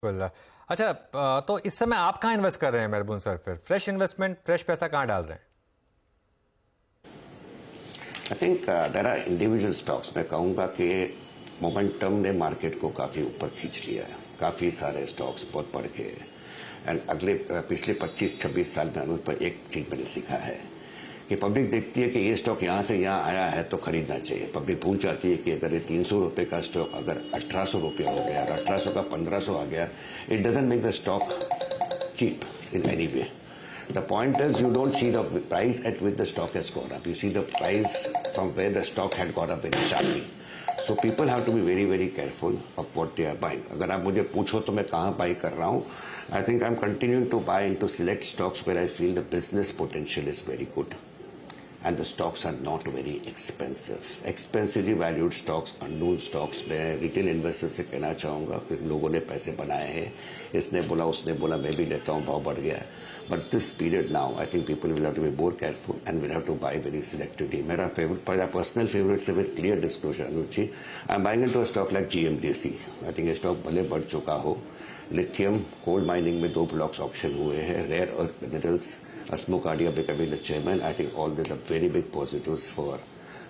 बिल्कुल। अच्छा, तो इस समय आप कहाँ इन्वेस्ट कर रहे हैं मेहरबून सर? फिर फ्रेश इन्वेस्टमेंट, फ्रेश पैसा कहाँ डाल रहे हैं? I think there are individual stocks. मैं कहूँगा कि मोमेंटम ने मार्केट को काफ़ी ऊपर खींच लिया है। काफ़ी सारे स्टॉक्स बहुत बढ़ गए एंड पिछले 25-26 साल में अनुज पर एक चीज़ मैंने सीखा है कि पब्लिक देखती है कि ये स्टॉक यहाँ से यहाँ आया है तो खरीदना चाहिए। पब्लिक भूल जाती है कि अगर ये 300 रुपये का स्टॉक अगर 1800 रुपया हो गया, अगर 1800 का 1500 आ गया, it doesn't make the stock cheap in any way. The point is you don't see the price at which the stock has gone up. You see the price from where the stock had gone up very sharply. So people have to be very, very careful of what they are buying. अगर आप मुझे पूछो तो मैं कहाँ buy कर रहा हूँ, I think I'm continuing to buy into select stocks where I feel the business potential is very good. And the stocks are not very expensive. Expensively valued stocks, unknown stocks में retail investor से कहना चाहूँगा कि लोगों ने पैसे बनाए हैं, इसने बोला उसने बोला मैं भी लेता हूँ, भाव बढ़ गया है. But this period now, I think people will have to be more careful and will have to buy very selectively. मेरा personal favorite से with clear disclosure, Anuj ji, I'm buying into a stock like GMDC. I think ये stock भले बढ़ चुका हो. Lithium coal mining में 2 blocks option हुए हैं. Rare earth minerals, Asmokadia becoming the chairman. I think all these are very big positives for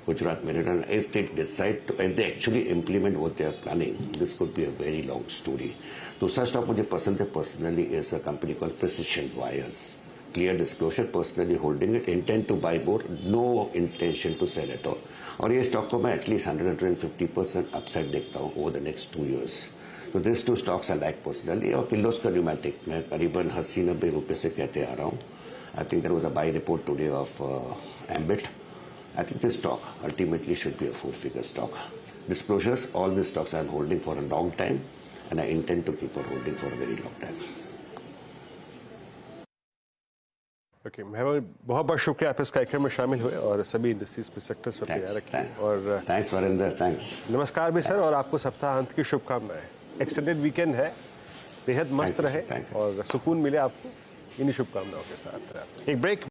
Gujarat Mineral. If they decide to, if they actually implement what they are planning, this could be a very long story. दूसरा stock मुझे पसंद है personally is a company called Precision Wires. Clear disclosure, personally holding it, intend to buy more, no intention to sell at all. और ये stock को मैं at least 150% upside देखता हूँ over the next 2 years. So these two stocks I like personally. और Kirloskar pneumatic मैं करीबन 80-90 रुपये से कहते आ रहा हूँ. I think there was a buy report today of Ambit. I think this stock ultimately should be a 4-figure stock. Disclosures, all these stocks I'm holding for a long time and I intend to keep on holding for a very long time. Okay मेहरबान, बहुत बहुत शुक्रिया आप इस कार्यक्रम में शामिल हुए और सभी इंडस्ट्रीज पे सेक्टर्स पर तैयार रखिए। और थैंक्स वरिंदर, थैंक्स। नमस्कार भी सर, और आपको सप्ताहांत की शुभकामनाएं। एक्सटेंडेड वीकेंड है, बेहद मस्त रहे और सुकून मिले आपको इन्हीं शुभकामनाओं के साथ। एक ब्रेक।